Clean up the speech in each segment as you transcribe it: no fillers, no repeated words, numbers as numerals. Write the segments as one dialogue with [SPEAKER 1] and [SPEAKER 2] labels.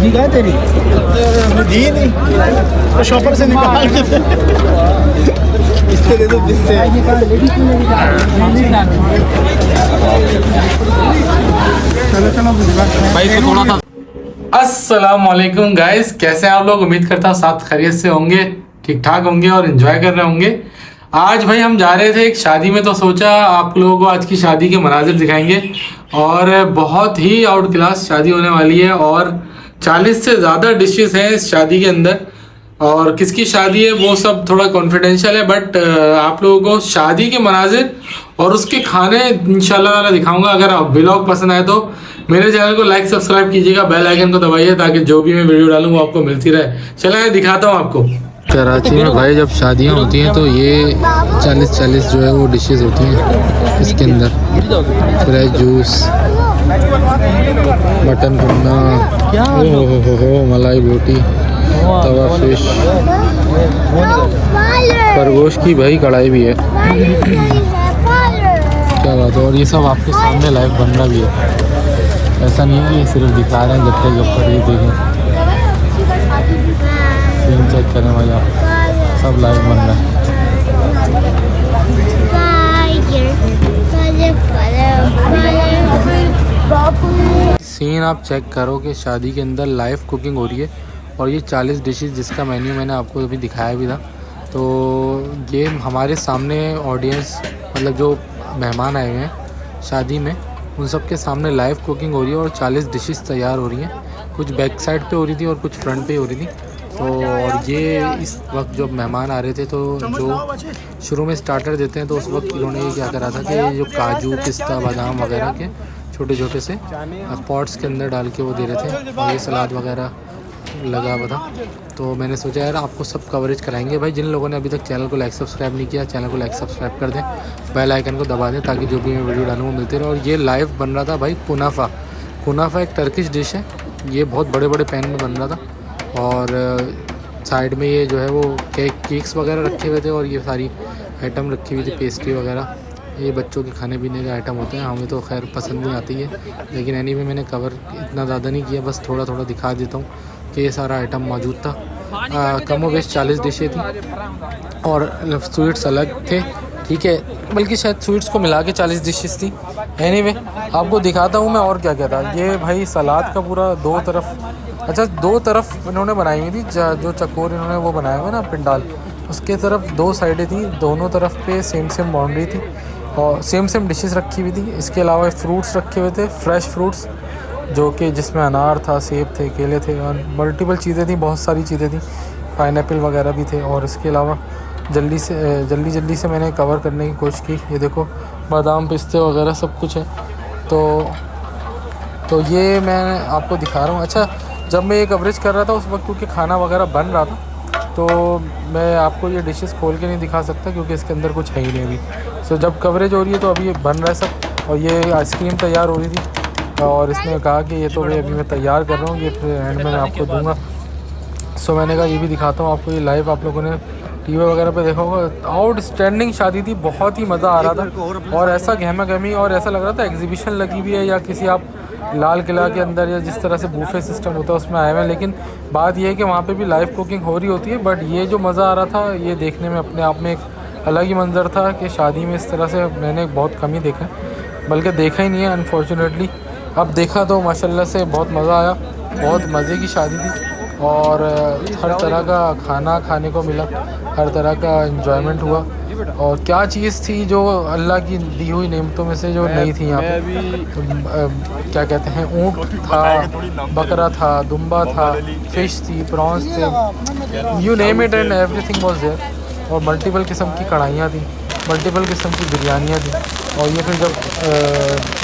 [SPEAKER 1] सब्जी कहाँ है तेरी? हमने दी ही नहीं तो शॉपर से निकाल के इससे दे दो जिससे
[SPEAKER 2] भाई इसको थोड़ा सा। अस्सलाम वालेकुम गाइस, कैसे हैं आप लोग? उम्मीद करता हूँ साथ खैरियत से होंगे, ठीक ठाक होंगे और एंजॉय कर रहे होंगे। आज भाई हम जा रहे थे एक शादी में, तो सोचा आप लोगों को आज की शादी के मनाजिर दिखाएंगे। और बहुत ही आउट क्लास शादी होने वाली है और 40 से ज़्यादा डिशेस हैं इस शादी के अंदर। और किसकी शादी है वो सब थोड़ा कॉन्फिडेंशियल है, बट आप लोगों को शादी के मनाजिर और उसके खाने इंशाल्लाह ताला दिखाऊंगा। अगर आप व्लॉग पसंद आए तो मेरे चैनल को लाइक सब्सक्राइब कीजिएगा, बेल आइकन को दबाइए ताकि जो भी मैं वीडियो डालूँ वो आपको मिलती रहे। चलिए मैं दिखाता हूँ आपको। कराची में भाई जब शादियाँ होती हैं तो ये 40 जो है वो डिशेस होती हैं इसके अंदर। फ्रेश जूस, मटन भुना, हो मलाई बोटी, तवा फिश, खरगोश की भाई कढ़ाई भी है। क्या बात है। और ये सब आपके सामने लाइव बन रहा भी है, ऐसा नहीं है कि सिर्फ दिखा रहे हैं गप्पे गप्पर। ये देखें, सीन चेक करें भाई आप, सब लाइव बन रहा है। सीन आप चेक करो कि शादी के अंदर लाइव कुकिंग हो रही है। और ये 40 डिशेस जिसका मेन्यू मैंने आपको अभी दिखाया भी था, तो ये हमारे सामने ऑडियंस, मतलब जो मेहमान आए हुए हैं शादी में, उन सब के सामने लाइव कुकिंग हो रही है और 40 डिशेस तैयार हो रही हैं। कुछ बैक साइड पे हो रही थी और कुछ फ्रंट पे हो रही थी। तो और ये इस वक्त जब मेहमान आ रहे थे तो जो शुरू में स्टार्टर देते हैं तो उस वक्त इन्होंने ये क्या करा था कि जो काजू पिस्ता बादाम वगैरह के छोटे छोटे से पॉट्स के अंदर डाल के वो दे रहे थे। और ये सलाद वगैरह लगा हुआ था। तो मैंने सोचा यार आपको सब कवरेज कराएंगे। भाई जिन लोगों ने अभी तक चैनल को लाइक सब्सक्राइब नहीं किया, चैनल को लाइक सब्सक्राइब कर दें, बेल आइकन को दबा दें ताकि जो भी मैं वीडियो डालूँ वो मिलती रहे। और ये लाइव बन रहा था भाई कुनाफा। कुनाफा एक टर्किश डिश है, ये बहुत बड़े बड़े पैन में बन रहा था। और साइड में ये जो है वो केक्स वगैरह रखे हुए थे और ये सारी आइटम रखी हुई थी, पेस्ट्री वगैरह। ये बच्चों के खाने पीने के आइटम होते हैं, हमें तो खैर पसंद नहीं आती है, लेकिन एनीवे मैंने कवर इतना ज़्यादा नहीं किया, बस थोड़ा थोड़ा दिखा देता हूँ कि ये सारा आइटम मौजूद था। कम व बेश 40 डिशें थी और स्वीट्स अलग थे, ठीक है, बल्कि शायद स्वीट्स को मिला के 40 डिशेस थी। एनीवे आपको दिखाता हूँ मैं और क्या क्या था। ये भाई सलाद का पूरा दो तरफ इन्होंने बनाई हुई थी, जो चकोर इन्होंने वो बनाया हुआ ना पिंडाल, उसके तरफ दो साइडें थी, दोनों तरफ पे सेम बाउंड्री थी और सेम डिशेस रखी हुई थी। इसके अलावा फ्रूट्स रखे हुए थे, फ्रेश फ्रूट्स, जो कि जिसमें अनार था, सेब थे, केले थे और मल्टीपल चीज़ें थी, बहुत सारी चीज़ें थी, पाइनएप्पल वगैरह भी थे। और इसके अलावा जल्दी से मैंने कवर करने की कोशिश की। ये देखो बादाम पिस्ते वगैरह सब कुछ है। तो ये मैं आपको दिखा रहा हूँ। अच्छा, जब मैं ये कवरेज कर रहा था उस वक्त क्योंकि खाना वगैरह बन रहा था, तो मैं आपको ये डिशेस खोल के नहीं दिखा सकता क्योंकि इसके अंदर कुछ है ही नहीं अभी। सो जब कवरेज हो रही है तो अभी ये बन रहा है सब। और ये आइसक्रीम तैयार हो रही थी और इसने कहा कि ये तो भाई अभी मैं तैयार कर रहा हूँ, ये फिर एंड में मैं आपको दूंगा। सो मैंने कहा ये भी दिखाता हूँ आपको। ये लाइव आप लोगों ने टीवी वगैरह पे देखा होगा। आउटस्टैंडिंग शादी थी, बहुत ही मज़ा आ रहा था और ऐसा गहमा गहमी और ऐसा लग रहा था एग्जीबिशन लगी हुई है या किसी आप लाल किला के अंदर या जिस तरह से बूफे सिस्टम होता है उसमें आए हुए हैं। लेकिन बात यह है कि वहाँ पे भी लाइव कुकिंग हो रही होती है, बट ये जो मज़ा आ रहा था ये देखने में अपने आप में एक अलग ही मंजर था कि शादी में इस तरह से मैंने बहुत कम ही देखा, बल्कि देखा ही नहीं है अनफॉर्चुनेटली। अब देखा तो माशाल्लाह से बहुत मज़ा आया, बहुत मज़े की शादी थी और हर तरह का खाना खाने को मिला, हर तरह का एंजॉयमेंट हुआ। और क्या चीज़ थी जो अल्लाह की दी हुई नेमतों में से जो नहीं थी यहाँ पे, क्या कहते हैं, ऊँट था, बकरा था, दुम्बा था, फ़िश थी, प्रॉन्स थे, you name it and everything was there. और मल्टीपल किस्म की कढ़ाइयाँ थी, मल्टीपल किस्म की बिरयानियाँ थी। और ये फिर जब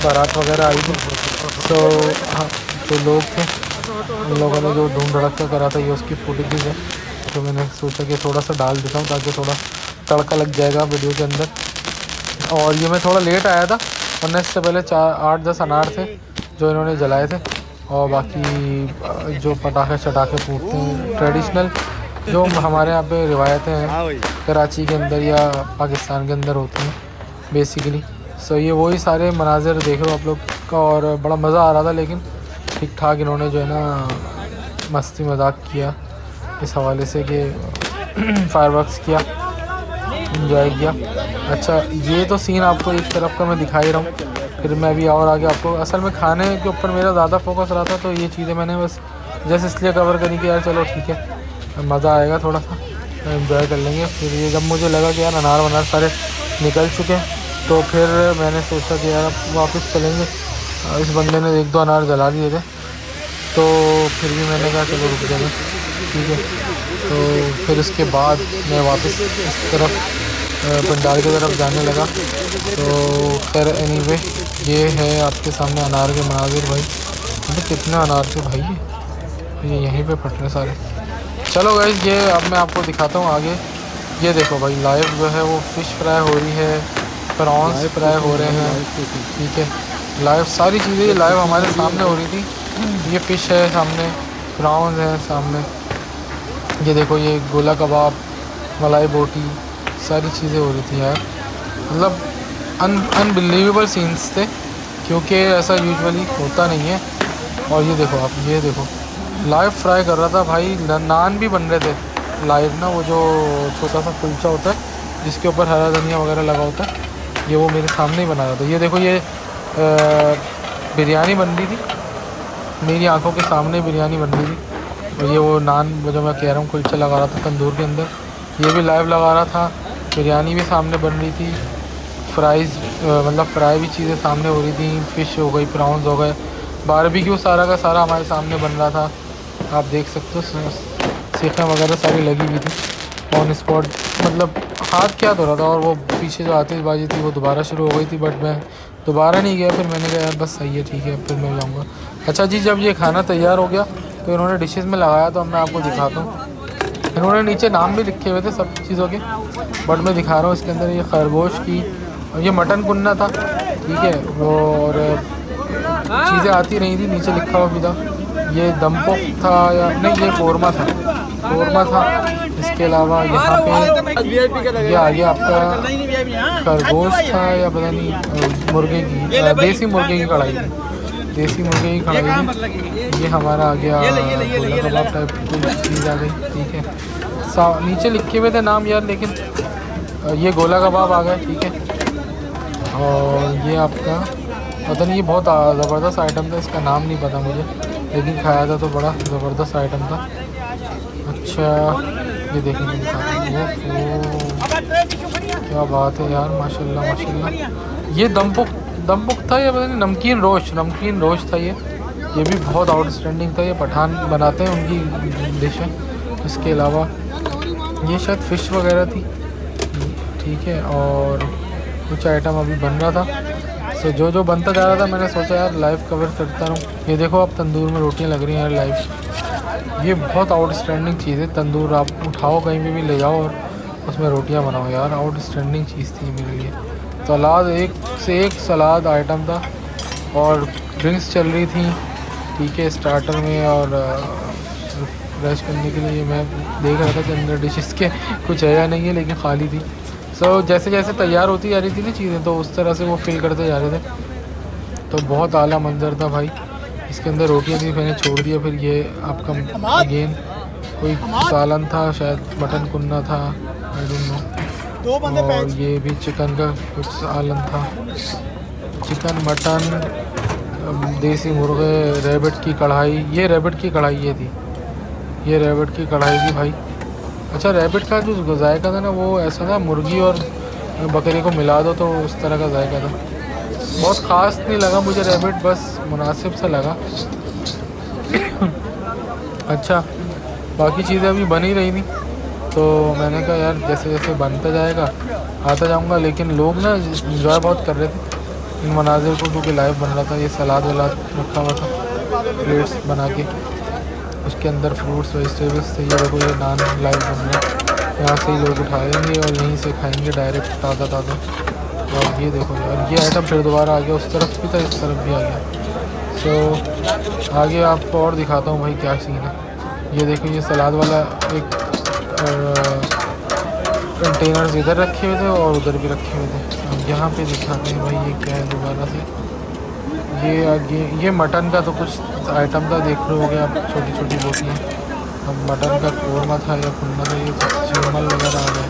[SPEAKER 2] बारात वगैरह आई थी तो हाँ, जो लोग थे उन लोगों ने जो धूम धड़का करा था, ये उसकी फुटेज है। तो मैंने सोचा कि थोड़ा सा डाल देता हूँ ताकि थोड़ा तड़का लग जाएगा वीडियो के अंदर। और ये मैं थोड़ा लेट आया था, वरना इससे पहले 8-10 अनार थे जो इन्होंने जलाए थे। और बाकी जो पटाखे चटाखे फूटते हैं ट्रेडिशनल जो हमारे यहाँ पे रिवायतें हैं कराची के अंदर या पाकिस्तान के अंदर होती हैं बेसिकली। सो ये वही सारे मनाजिर देख रहे हो आप लोग का और बड़ा मज़ा आ रहा था। लेकिन ठीक ठाक इन्होंने जो है ना मस्ती मजाक किया इस हवाले से कि फायरवर्क्स किया, इंजॉय किया। अच्छा, ये तो सीन आपको एक तरफ का मैं दिखा ही रहा हूँ। फिर मैं अभी और आगे आपको, असल में खाने के ऊपर मेरा ज़्यादा फोकस रहा था, तो ये चीज़ें मैंने बस जैसे इसलिए कवर करी कि यार चलो ठीक है, मज़ा आएगा, थोड़ा सा एंजॉय कर लेंगे। फिर ये जब मुझे लगा कि यार अनार वनार सारे निकल चुके हैं, तो फिर मैंने सोचा कि यार वापस चलेंगे। इस बंदे ने 1-2 अनार जला दिए थे, तो फिर भी मैंने कहा चलो रुक जाएंगे, ठीक है। तो फिर उसके बाद मैं वापस इस तरफ पंडाल की तरफ जाने लगा। तो खैर एनीवे, ये है आपके सामने अनार के मनाजिर भाई। तो कितने अनार थे भाई, ये यहीं पे फट रहे सारे। चलो गाइस, ये अब मैं आपको दिखाता हूँ आगे। ये देखो भाई, लाइव जो है वो फ़िश फ्राई हो रही है, प्रॉन्स फ्राई हो रहे हैं, ठीक है। लाइव सारी चीज़ें लाइव हमारे सामने हो रही थी। ये फ़िश है सामने, प्रॉन्स हैं सामने, ये देखो ये गोला कबाब, मलाई बोटी, सारी चीज़ें हो रही थी यार। मतलब अनबिलीवेबल सीन्स थे, क्योंकि ऐसा यूजुअली होता नहीं है। और ये देखो आप, ये देखो लाइव फ्राई कर रहा था भाई। नान भी बन रहे थे लाइव ना, वो जो छोटा सा कुलचा होता है जिसके ऊपर हरा धनिया वगैरह लगा होता है, ये वो मेरे सामने ही बना रहा था। ये देखो ये बिरयानी बन रही थी, मेरी आंखों के सामने बिरयानी बन रही थी। और ये वो नान, वो जो मैं कह रहा हूँ कुलचा लगा रहा था तंदूर के अंदर, ये भी लाइव लगा रहा था। बिरयानी भी सामने बन रही थी, फ्राइज़ मतलब फ्राई भी चीज़ें सामने हो रही थी, फ़िश हो गई, प्रॉन्स हो गए, बारबेक्यू सारा का सारा हमारे सामने बन रहा था। आप देख सकते हो सीखें वगैरह सारी लगी हुई थी ऑन स्पॉट। मतलब हाथ क्या धो रहा था, और वो पीछे जो आतिशबाजी थी वो दोबारा शुरू हो गई थी, बट मैं दोबारा नहीं गया। फिर मैंने कहा यार बस सही है, ठीक है, फिर मैं जाऊँगा। अच्छा जी, जब ये खाना तैयार हो गया तो इन्होंने डिशेज़ में लगाया, तो अब मैं आपको दिखाता हूँ। इन्होंने नीचे नाम भी लिखे हुए थे सब चीज़ों के, बट मैं दिखा रहा हूँ इसके अंदर। ये खरगोश की, ये मटन कुन्ना था, ठीक है, और चीज़ें आती रही थी, नीचे लिखा हुआ भी था। ये दमपोक था या नहीं, ये कौरमा था, कौरमा था। इसके अलावा यहाँ पे ये आ गया आपका खरगोश था या पता नहीं, मुर्गे की, देसी मुर्गे की कढ़ाई थी, देसी मुर्गे की कढ़ाई थी। ये हमारा आ गया गोला कबाब टाइप की चीज़ आ गई, ठीक है। नीचे लिखे हुए थे नाम यार, लेकिन ये गोला कबाब आ गया, ठीक है। और ये आपका पता नहीं, ये बहुत ज़बरदस्त आइटम था, इसका नाम नहीं पता मुझे, लेकिन खाया था तो बड़ा ज़बरदस्त आइटम था। अच्छा, ये देखेंगे क्या बात है यार, माशाल्लाह माशाल्लाह। ये दमपुक था या पता नहीं, नमकीन रोश था ये भी बहुत आउटस्टैंडिंग था। ये पठान बनाते हैं, उनकी डिश है। इसके अलावा ये शायद फ़िश वगैरह थी, ठीक है। और कुछ आइटम अभी बन रहा था, सो जो बनता जा रहा था, मैंने सोचा यार लाइव कवर करता रहूँ। ये देखो आप, तंदूर में रोटियां लग रही हैं यार लाइव। ये बहुत आउटस्टैंडिंग चीज़ है, तंदूर आप उठाओ कहीं भी ले जाओ और उसमें रोटियां बनाओ यार, आउटस्टैंडिंग चीज़ थी मेरे लिए। सलाद, एक से एक सलाद आइटम था, और ड्रिंक्स चल रही थी, ठीक है, स्टार्टर में। और फ्रेश करने के लिए मैं देख रहा था कि अंदर डिशेस के कुछ है या नहीं है, लेकिन खाली थी। जैसे जैसे तैयार होती जा रही थी ना चीज़ें, तो उस तरह से वो फिल करते जा रहे थे, तो बहुत आला मंजर था भाई। इसके अंदर रोटियां थी, मैंने छोड़ दिया। फिर ये आपका अगेन कोई सालन था, शायद मटन कुन्ना था, आई डोंट नो। और ये भी चिकन का कुछ सालन था, चिकन, मटन, देसी मुर्गे, रैबिट की कढ़ाई। ये रैबिट की कढ़ाई थी, ये रैबिट की कढ़ाई थी भाई। अच्छा, रैबिट का जो जायका था ना, वो ऐसा था, मुर्गी और बकरी को मिला दो तो उस तरह का जायका था। बहुत ख़ास नहीं लगा मुझे रैबिट, बस मुनासिब सा लगा। अच्छा, बाकी चीज़ें अभी बन ही रही थी, तो मैंने कहा यार जैसे जैसे बनता जाएगा आता जाऊंगा। लेकिन लोग ना इंजॉय बहुत कर रहे थे इन मनाजिर को, क्योंकि लाइव बन रहा था। ये सलाद वलाद रखा हुआ था, प्लेट्स बना के, उसके अंदर फ्रूट्स वेजिटेबल्स थे। ये देखो, ये नान लाइव बन रहा है, यहाँ से ही लोग उठाएंगे और यहीं से खाएंगे डायरेक्ट ताज़ा ताज़ा। और ये देखो यार, ये आइटम फिर दोबारा आ गया, उस तरफ भी था, इस तरफ भी आ गया। सो आगे आपको और दिखाता हूँ भाई क्या सीन है। ये देखो, ये सलाद वाला एक कंटेनर्स इधर रखे हुए थे और उधर भी रखे हुए थे। अब यहाँ पे दिखाते हैं भाई ये क्या है दोबारा से। ये आगे ये मटन का तो कुछ आइटम था, देख रहे हो गए आप, छोटी छोटी बोटियाँ। अब मटन का कोरमा था या भुना था, ये शिमल वगैरह आ गए।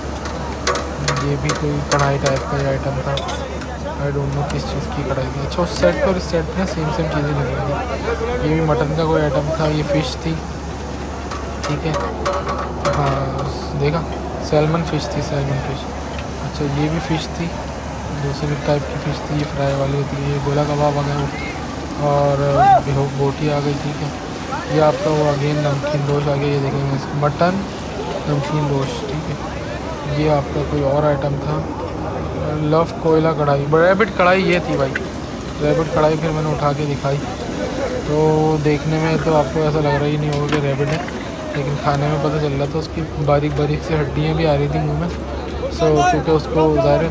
[SPEAKER 2] ये भी कोई कढ़ाई टाइप का आइटम था, आई डोंट नो किस चीज़ की कढ़ाई थी। अच्छा, उस सेट और इस सेट में सेम सेम चीज़ें लगी थी। ये भी मटन का कोई आइटम था, ये फ़िश थी, ठीक है। हाँ देखा, सैल्मन फ़िश थी, सैल्मन फ़िश। अच्छा, ये भी फ़िश थी, दूसरे टाइप की फ़िश थी, ये फ्राई वाली होती है। ये गोला कबाब आ गया और बोटी आ गई, ठीक है। ये आपका वो अगेन नमकीन रोश आ गया, ये देखेंगे मटन नमकीन रोश, ठीक है। ये आपका कोई और आइटम था, लव कोयला कढ़ाई, रैबिट कढ़ाई ये थी भाई, रैबिट कढ़ाई। फिर मैंने उठा के दिखाई तो देखने में तो आपको ऐसा लग रहा ही नहीं होगा कि रैबिट है, लेकिन खाने में पता चल रहा था उसकी बारीक बारीक सी हड्डियाँ भी आ रही थी मुंह में। क्योंकि उसको ज़ाहिर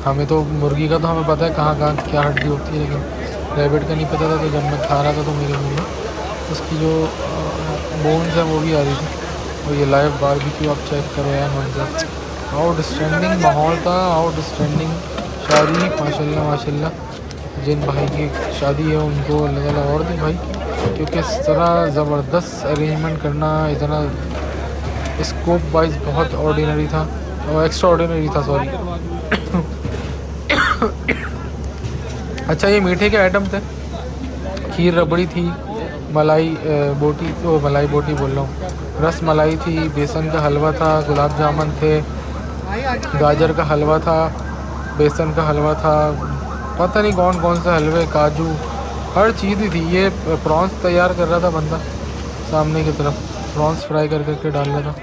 [SPEAKER 2] हमें तो मुर्गी का तो हमें पता है कहाँ कहाँ क्या हड्डी होती है, लेकिन रैबिट का नहीं पता था। तो जब मैं खा रहा था तो मेरे मुँह में उसकी जो बोन्स है वो भी आ रही थी। और ये लाइव बारबेक्यू आप चेक करो यार, मंजर आउटस्टैंडिंग माहौल था, आउटस्टैंडिंग शादी, माशाल्लाह माशाल्लाह। जिन भाई की शादी है उनको अल्लाह ताला और दे भाई, क्योंकि इस तरह ज़बरदस्त अरेंजमेंट करना, इतना स्कोप वाइज बहुत ऑर्डिनरी था, और एक्स्ट्रा ऑर्डिनरी था, सॉरी। अच्छा, ये मीठे के आइटम थे, खीर रबड़ी थी, मलाई बोटी, तो मलाई बोटी बोल रहा हूँ, रस मलाई थी, बेसन का हलवा था, गुलाब जामुन थे, गाजर का हलवा था, बेसन का हलवा था, पता नहीं कौन कौन से हलवे, काजू, हर चीज़ ही थी। ये प्रॉन्स तैयार कर रहा था बंदा सामने की तरफ, प्रॉन्स फ्राई कर करके डाल रहा था।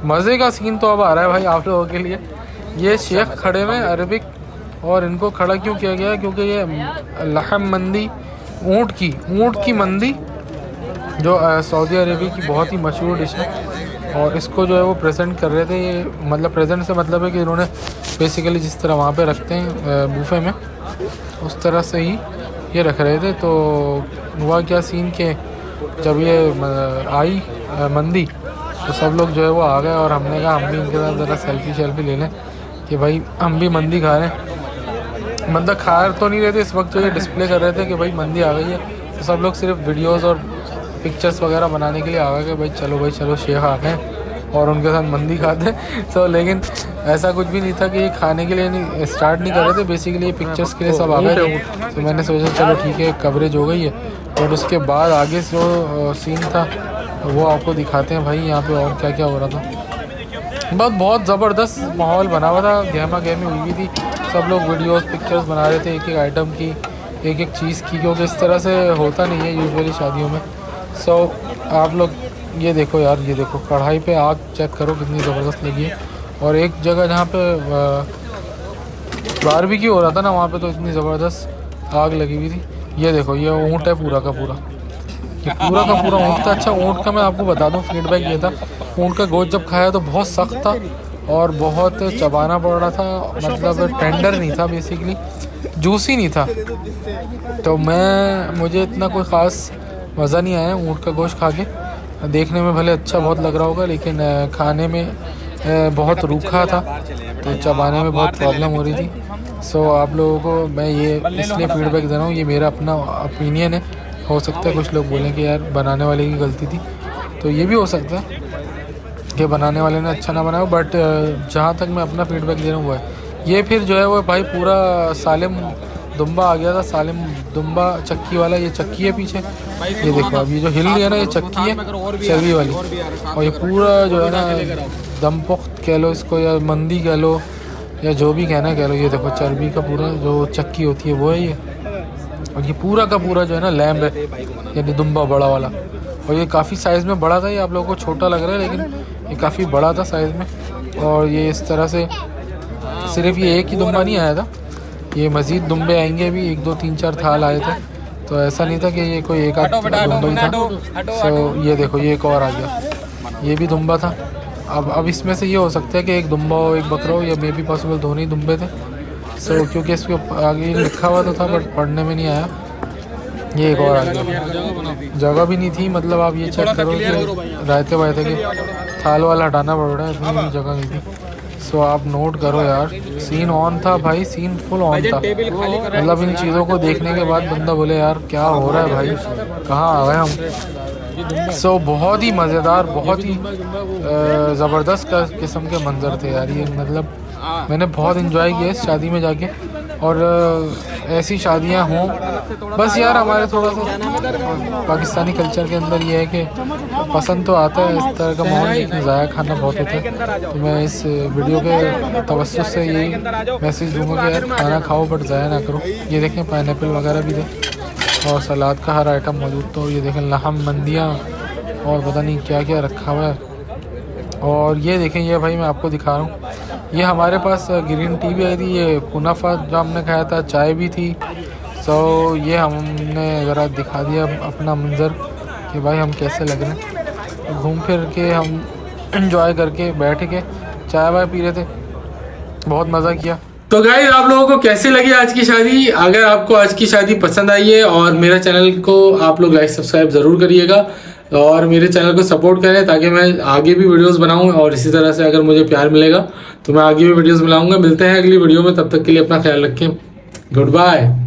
[SPEAKER 2] मज़े का सीन तो अब आ रहा है भाई आप लोगों के लिए। ये शेख खड़े में अरबिक, और इनको खड़ा क्यों किया गया है? क्योंकि ये लहम मंदी, ऊँट की मंदी जो सऊदी अरेबिया की बहुत ही मशहूर डिश है, और इसको जो है वो प्रेजेंट कर रहे थे। ये मतलब प्रेजेंट से मतलब है कि इन्होंने बेसिकली जिस तरह वहाँ पे रखते हैं बूफे में, उस तरह से ही ये रख रहे थे। तो हुआ क्या सीन के जब ये आई मंदी, तो सब लोग जो है वो आ गए, और हमने कहा हम भी इनके साथ ज़रा सेल्फी ले लें कि भाई हम भी मंदी खा रहे हैं। मतलब खा तो नहीं रहे थे इस वक्त, जो ये डिस्प्ले कर रहे थे कि भाई मंदी आ गई है, तो सब लोग सिर्फ वीडियोस और पिक्चर्स वगैरह बनाने के लिए आ गए कि भाई चलो शेख आ गए, और उनके साथ मंदी खाते। तो लेकिन ऐसा कुछ भी नहीं था कि ये खाने के लिए नहीं स्टार्ट नहीं कर रहे थे, बेसिकली ये पिक्चर्स के लिए सब आ गए थे। तो मैंने सोचा चलो ठीक है, कवरेज हो गई है। और उसके बाद आगे जो सीन था वो आपको दिखाते हैं भाई, यहाँ पे और क्या क्या हो रहा था। बहुत ज़बरदस्त माहौल बना हुआ था, गहमा गहमी हुई हुई थी, सब लोग वीडियोस पिक्चर्स बना रहे थे एक एक आइटम की, एक एक चीज़ की, क्योंकि इस तरह से होता नहीं है यूजुअली शादियों में। सो आप लोग ये देखो यार, ये देखो कढ़ाई पे आग चेक करो कितनी ज़बरदस्त लगी है। और एक जगह जहाँ पे बारबेक्यू हो रहा था ना, वहाँ पे तो इतनी ज़बरदस्त आग लगी हुई थी। ये देखो, ये ऊँट है पूरा का पूरा, ये पूरा का पूरा ऊँट था। अच्छा, ऊँट का मैं आपको बता दूँ फीडबैक ये था, ऊँट का गोश्त जब खाया तो बहुत सख्त था और बहुत चबाना पड़ रहा था, मतलब टेंडर नहीं था, बेसिकली जूसी नहीं था। तो मुझे इतना कोई ख़ास मज़ा नहीं आया ऊँट का गोश्त खा के। देखने में भले अच्छा बहुत लग रहा होगा, लेकिन खाने में बहुत रूखा था, तो चबाने में बहुत प्रॉब्लम हो रही थी। सो आप लोगों को मैं ये इसलिए फीडबैक दे रहा हूँ, ये मेरा अपना ओपिनियन है। हो सकता है कुछ लोग बोलें कि यार बनाने वाले की गलती थी, तो ये भी हो सकता है कि बनाने वाले ने अच्छा ना बनाया, बट जहाँ तक मैं अपना फीडबैक दे रहा हूँ वो है। ये फिर जो है वो भाई पूरा सालिम दुम्बा आ गया था, सालिम दुम्बा चक्की वाला, ये चक्की है पीछे, ये देखो अब ये जो हिल रही है ना, ये चक्की है चर्बी वाली। और ये पूरा जो है ना दम पुख्त कह लो इसको, या मंदी कह लो, या जो भी कहना कह लो, ये देखो चर्बी का पूरा जो चक्की होती है वो है ये। और ये पूरा का पूरा जो है ना लैम्ब है, यानी दुम्बा बड़ा वाला। और ये काफ़ी साइज़ में बड़ा था, ये आप लोगों को छोटा लग रहा है लेकिन ये काफ़ी बड़ा था साइज़ में। और ये इस तरह से सिर्फ ये एक ही दुम्बा नहीं आया था, ये मज़ीद दुम्बे आएंगे अभी, 1 2 3 4 थाल आए थे। तो ऐसा नहीं था कि ये कोई एक आध दुम्बा ही था। सो ये देखो, ये एक और आ गया, ये भी दुम्बा था। अब इसमें से ये हो सकता है कि एक दुम्बा हो एक बकरा हो, या मे बी पॉसिबल दोनों ही दुम्बे थे। सो क्योंकि इसके आगे लिखा हुआ तो था बट पढ़ने में नहीं आया। ये एक और आ गया, जगह भी नहीं थी, मतलब आप ये चेक करो कि रायते वायते के थाल वाला हटाना पड़ रहा है, इतनी भी जगह नहीं थी। सो आप नोट करो यार, सीन ऑन था भाई, सीन फुल ऑन था। मतलब इन चीज़ों को देखने के बाद बंदा बोले यार क्या हो रहा है भाई, कहाँ आ गए हम। सो बहुत ही मज़ेदार, बहुत ही ज़बरदस्त का किस्म के मंजर थे यार ये। मतलब मैंने बहुत इन्जॉय किया इस शादी में जाके। और ऐसी शादियां हों बस यार। हमारे थोड़ा सा पाकिस्तानी कल्चर के अंदर ये है कि पसंद तो आता है इस तरह का माहौल, लेकिन ज़ाया खाना बहुत होता है। तो मैं इस वीडियो के तवज्जुह से यही मैसेज दूँगा कि यार खाना खाओ बट ज़ाया ना करो। ये देखें पाइनएप्पल वगैरह भी थे और सलाद का हर आइटम मौजूद। तो ये देखें लहम मंदियाँ और पता नहीं क्या क्या रखा हुआ है। और ये देखें, ये भाई मैं आपको दिखा रहा हूँ, ये हमारे पास ग्रीन टी भी आई थी, ये कुनाफा जो हमने खाया था, चाय भी थी। सो ये हमने ज़रा दिखा दिया अपना मंज़र कि भाई हम कैसे लग रहे हैं। घूम फिर के हम एंजॉय करके बैठ के चाय वाय पी रहे थे, बहुत मज़ा किया। तो गाइस आप लोगों को कैसी लगी आज की शादी? अगर आपको आज की शादी पसंद आई है और मेरा चैनल को आप लोग लाइक सब्सक्राइब ज़रूर करिएगा और मेरे चैनल को सपोर्ट करें ताकि मैं आगे भी वीडियोस बनाऊं। और इसी तरह से अगर मुझे प्यार मिलेगा तो मैं आगे भी वीडियोस बनाऊंगा। मिलते हैं अगली वीडियो में, तब तक के लिए अपना ख्याल रखें। Good bye.